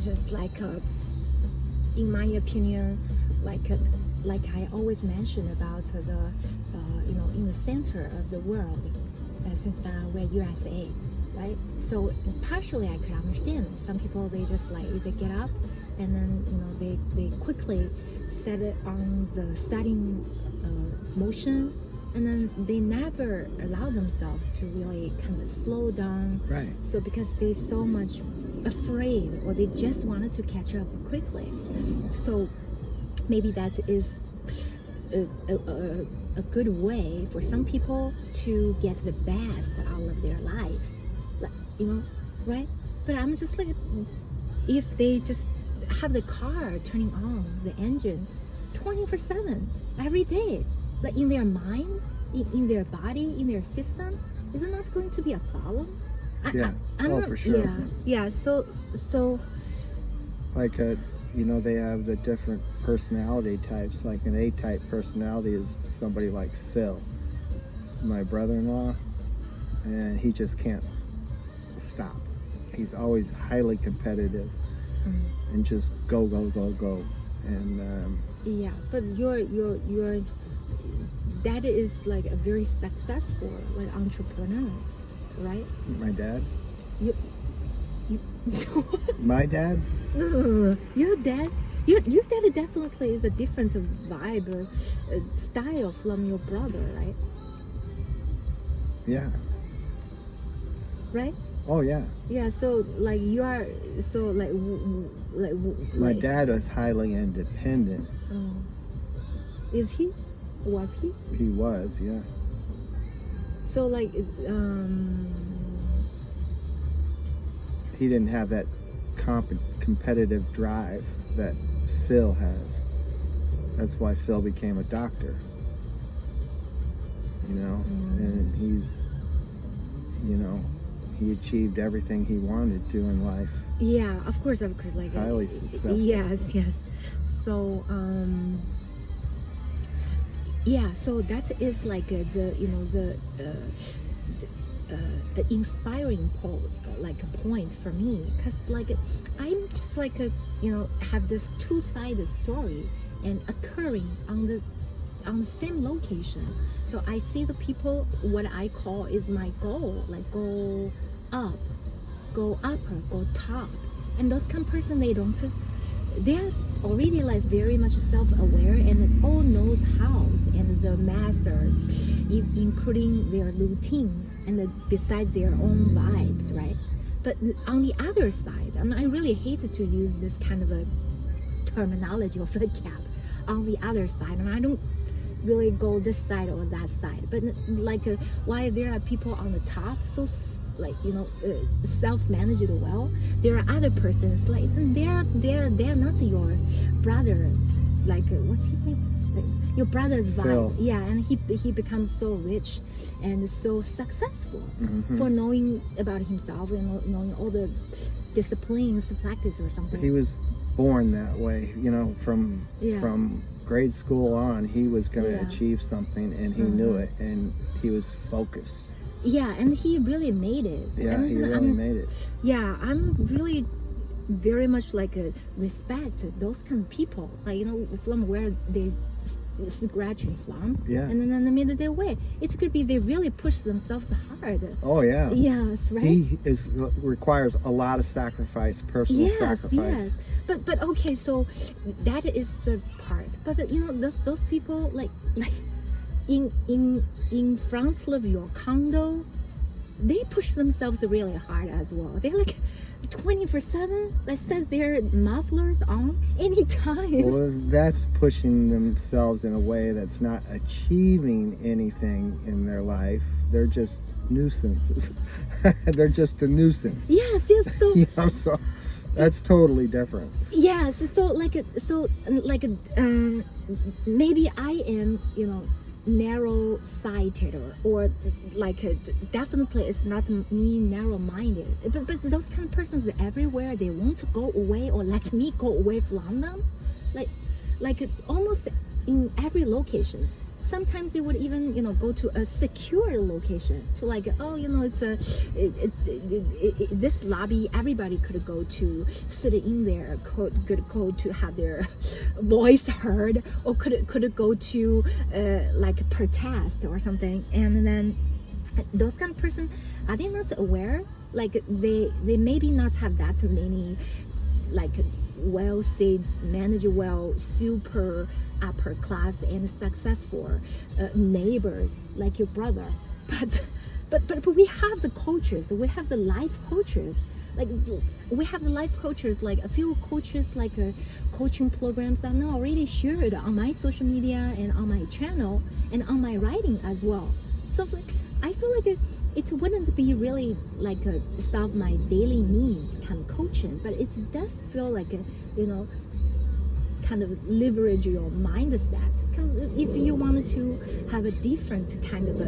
just like in my opinion, like I always mention about the in the center of the world, since we're USA, right? So partially I could understand. Some people, they just like they get up and then they quickly set it on the starting motion, and then they never allow themselves to really kind of slow down. Right. So because they're so much afraid, or they just wanted to catch up quickly. So maybe that is a good way for some people to get the best out of their lives, right? But I'm just like, if they just have the car turning on the engine 24/7 every day, like in their mind, in their body, in their system, is it not going to be a problem? Yeah. I'm not, for sure. Yeah. So like they have the different personality types. Like an A-type personality is somebody like Phil, my brother-in-law, and he just can't stop. He's always highly competitive and just go. And yeah, but your dad is like a very successful like entrepreneur, right? my dad? You My dad? No. Your dad definitely is a different vibe, style from your brother, right? Yeah. Right? Oh yeah. Yeah. So like you are so like My dad was highly independent. Is he? Was he? He was, yeah. So like He didn't have that competitive drive that Phil has. That's why Phil became a doctor. And he's, he achieved everything he wanted to in life. yeah, of course, like Highly successful. Yes. So yeah, so that is like the inspiring point for me, because like I'm just like have this two-sided story and occurring on the same location. So I see the people, what I call is my goal, like go up, go upper, go top, and those kind of person, they're already like very much self-aware and all knows how, and the methods, including their routines and besides their own vibes, right? But on the other side, and I really hated to use this kind of a terminology or vocab, on the other side, and I don't really go this side or that side, but like why there are people on the top so like self-managed well, there are other persons like they're not your brother, like what's his name, like your brother's vibe. Phil. Yeah, and he becomes so rich and so successful for knowing about himself and knowing all the disciplines to practice or something. He was born that way, from grade school on. He was going to achieve something, and he knew it, and he was focused. Yeah, and he really made it. Yeah, and he really made it. Yeah, I'm really very much like respect those kind of people, like from where they scratching from, and then they made their way. It could be they really push themselves hard. Oh yeah. Yes, right. He requires a lot of sacrifice, personal sacrifice. Yes. But okay, so that is the part. But those people like in front of your condo, they push themselves really hard as well. They're like 24/7. Let's set their mufflers on anytime. Well, that's pushing themselves in a way that's not achieving anything in their life. They're just nuisances. They're just a nuisance. Yes. So so that's totally different. Yes. So maybe I am narrow-sighted or like definitely it's not me narrow-minded, but those kind of persons everywhere, they want to go away or let me go away from them, like almost in every location. sometimes they would even, go to a secure location to like, it's this lobby, everybody could go to sit in there, could go to have their voice heard, or could go to like protest or something. And then those kind of person, are they not aware? Like they maybe not have that many like well said, manage well, super upper class and successful neighbors like your brother, but we have the coaches, we have the life coaches, like we have the life coaches, like a few coaches, like coaching programs that are now already shared on my social media and on my channel and on my writing as well. So it's like, I feel like it wouldn't be really like solve my daily needs kind of coaching, but it does feel like kind of leverage your mindset. If you wanted to have a different kind of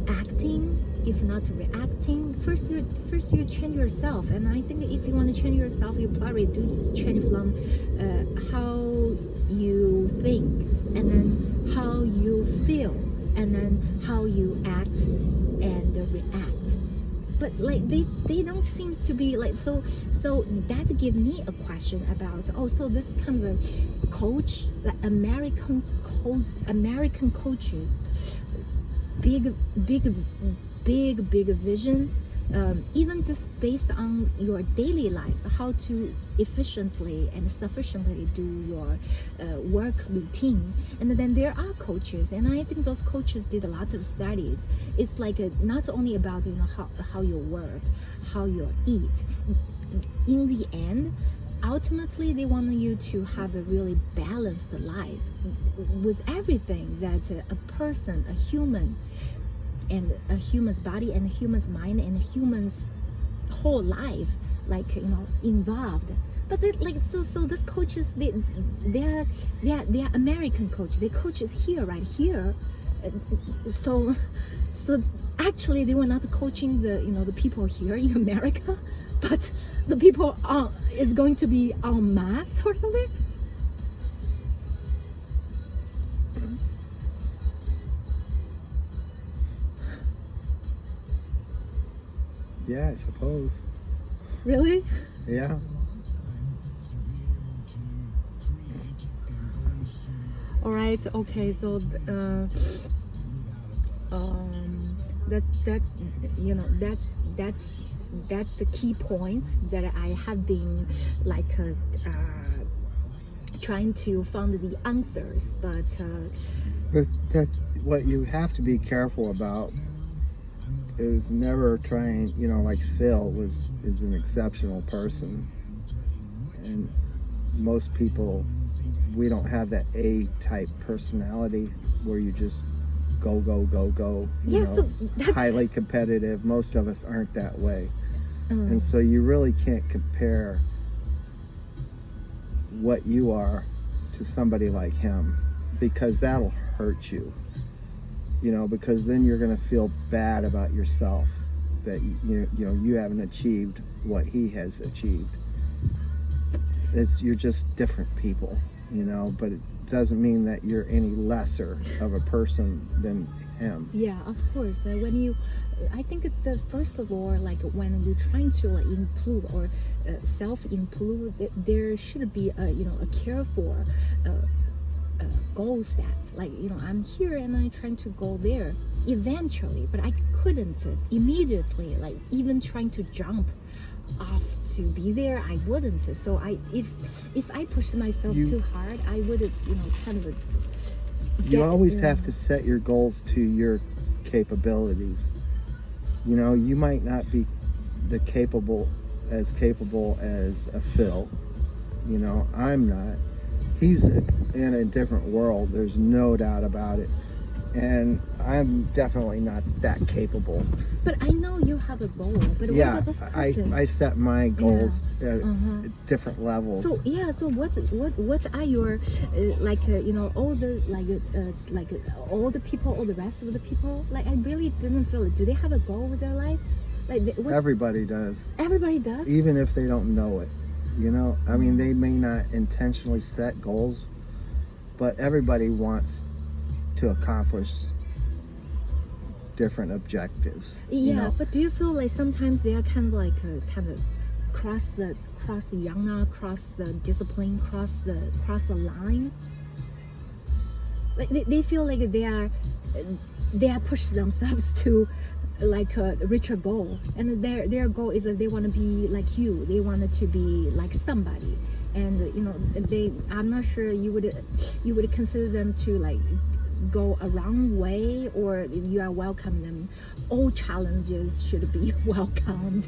acting, if not reacting, first you change yourself. And I think if you want to change yourself, you probably do change from how you think, and then how you feel, and then how you act and react. But like they don't seem to be like so that give me a question about, so this kind of a coach, like American coaches, big vision, even just based on your daily life, how to efficiently and sufficiently do your work routine. And then there are coaches, and I think those coaches did a lot of studies. It's like not only about how you work, how you eat. In the end, ultimately they want you to have a really balanced life with everything that a person, a human, and a human's body and a human's mind and a human's whole life, like involved. But so these coaches, they're American coaches. They coaches here, right here. So actually they were not coaching the people here in America, but the people is going to be en masse or something. Yeah, I suppose. Really? Yeah. All right. Okay. So that's the key points that I have been like trying to find the answers, but that's what you have to be careful about is never trying, like Phil is an exceptional person, and most people, we don't have that A-type personality where you just go, so that's highly competitive. Most of us aren't that way. And so you really can't compare what you are to somebody like him, because that'll hurt you, because then you're going to feel bad about yourself that you haven't achieved what he has achieved. You're just different people, but it doesn't mean that you're any lesser of a person than him. Yeah, of course. I think the first of all, like when we're trying to like improve or self-improve, there should be a careful goal set. Like I'm here and I'm trying to go there eventually, but I couldn't immediately. Like even trying to jump off to be there, I wouldn't. So if I pushed myself too hard, I would kind of. You always have to set your goals to your capabilities. You might not be capable as a Phil. I'm not. He's in a different world. There's no doubt about it. And I'm definitely not that capable. But I know you have a goal. But Yeah, what about this person? I set my goals at different levels. So so what are your all the all the people, all the rest of the people? Like I really didn't feel it. Do they have a goal with their life? Like Everybody does. Everybody does. Even if they don't know it. You know, I mean, they may not intentionally set goals, but everybody wants to accomplish different objectives. Yeah, you know? but do you feel like sometimes they are kind of like cross the yana, cross the discipline, cross the lines? Like they feel like they are push themselves to like reach a goal, and their goal is that they want to be like you, they wanted to be like somebody, and you know, I'm not sure you would consider them to like go a wrong way, or you are welcome them. All challenges should be welcomed,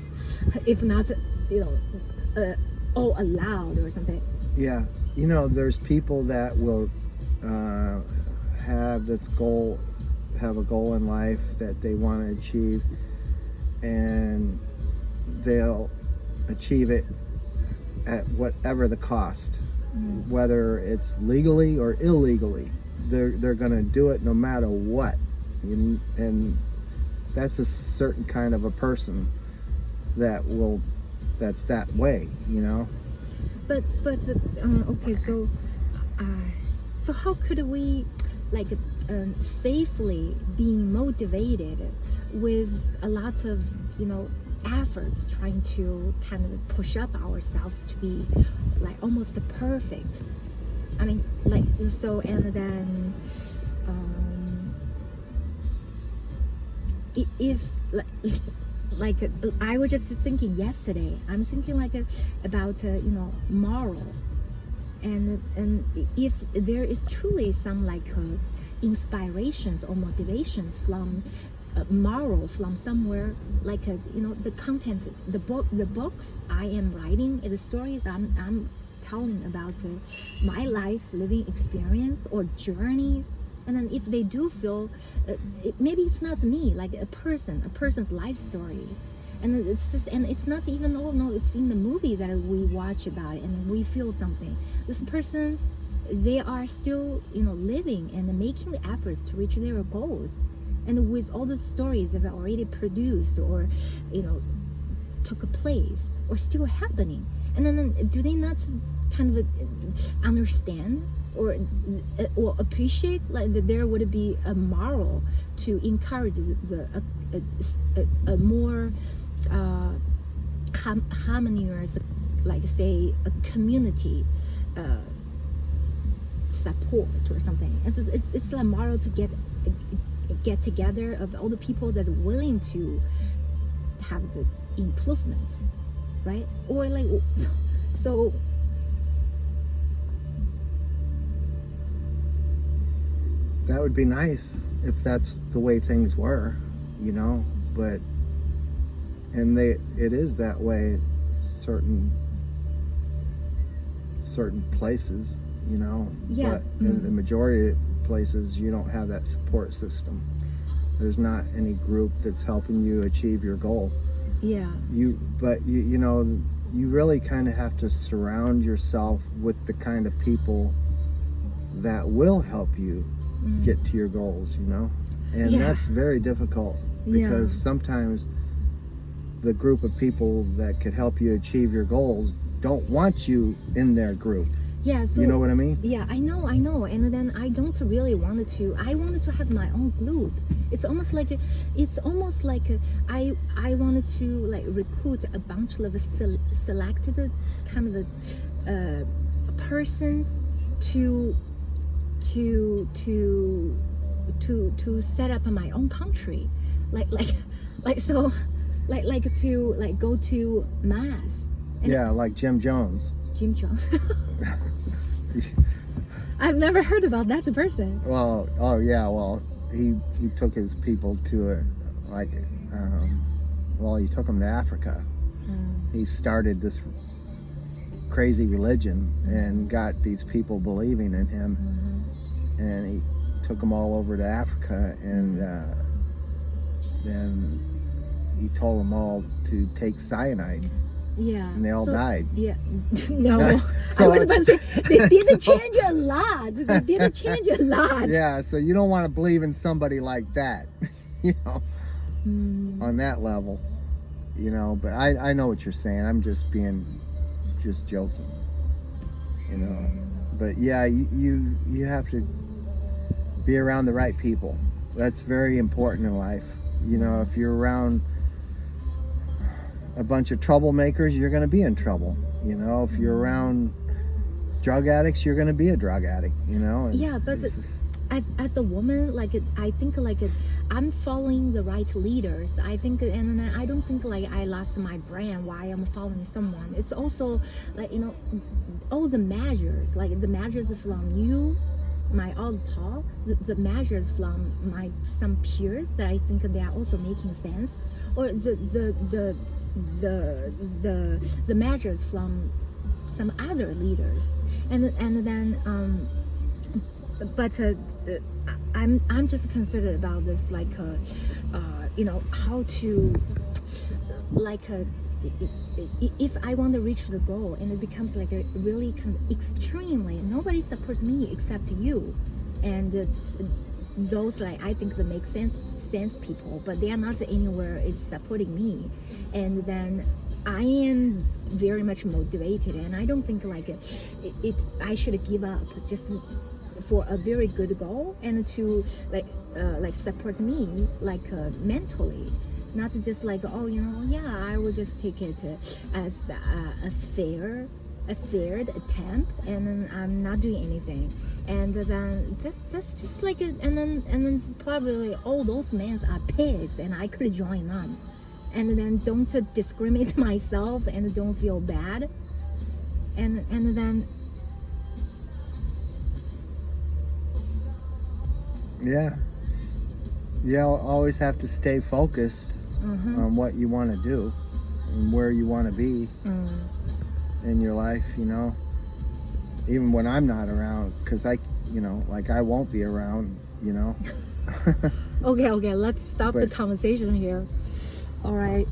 if not, you know, all allowed or something. Yeah, you know, there's people that will have a goal in life that they want to achieve, and they'll achieve it at whatever the cost, whether it's legally or illegally. They're going to do it no matter what, and that's a certain kind of a person that's that way, you know. But okay, so how could we like safely being motivated with a lot of, you know, efforts trying to kind of push up ourselves to be like almost perfect? I mean, like, so, and then if like I was just thinking yesterday, I'm thinking like about you know, moral, and if there is truly some like inspirations or motivations from moral from somewhere, like you know, the contents, the books I am writing, the stories I'm telling about my life living experience or journeys. And then if they do feel maybe it's not me, like a person's life story, and it's just, and it's not even, oh no, it's in the movie that we watch about it and we feel something. This person, they are still, you know, living and making the efforts to reach their goals, and with all the stories that are already produced or, you know, took a place or still happening. And then do they not kind of understand or appreciate like that there would be a moral to encourage a more harmonious, like say a community support or something? It's a moral to get together of all the people that are willing to have the improvements, right? Or like, so that would be nice if that's the way things were, you know, but it is that way at certain places, you know. Yeah. But in the majority of places you don't have that support system. There's not any group that's helping you achieve your goal. Yeah. You know, you really kind of have to surround yourself with the kind of people that will help you get to your goals, you know. And that's very difficult, because sometimes the group of people that could help you achieve your goals don't want you in their group. Yeah, so, you know what I mean? Yeah, I know. And then I don't really wanted to. I wanted to have my own group. It's almost like I wanted to like recruit a bunch of selected kind of persons to set up my own country, like so, like to like go to mass. And like Jim Jones. Jim Jones. I've never heard about that person. Well, he took his people to he took them to Africa. He started this crazy religion and got these people believing in him, and he took them all over to Africa, and then he told them all to take cyanide. Yeah. And they all died. Yeah. No. So, I was about to say, they didn't change a lot. They didn't change a lot. Yeah, so you don't want to believe in somebody like that, you know, on that level, you know. But I know what you're saying. I'm just being just joking, you know. But yeah, you have to be around the right people. That's very important in life. You know, if you're around a bunch of troublemakers, you're going to be in trouble. You know, if you're around drug addicts, you're going to be a drug addict, you know. And Yeah, but it's just, as a woman, I think I'm following the right leaders. I think, and I don't think like I lost my brand while I'm following someone. It's also like, you know, all the measures, like the measures from you, my old Paul, the measures from some peers that I think they are also making sense, or the measures from some other leaders, and then but I'm just concerned about this, like you know, how to, like if I want to reach the goal and it becomes like a really kind of extremely, nobody supports me except you, and those, like, I think that make sense people, but they are not anywhere is supporting me, and then I am very much motivated, and I don't think like I should give up just for a very good goal, and to like support me like mentally, not just like, oh, you know, yeah, I will just take it as a failed attempt, and then I'm not doing anything, and then that's just like it, and then probably all those men are pigs, and I could join them, and then don't discriminate myself and don't feel bad, and then yeah, always have to stay focused on what you want to do and where you want to be in your life, you know, even when I'm not around, because you know, like, I won't be around, you know. okay, let's stop the But- conversation here. All right.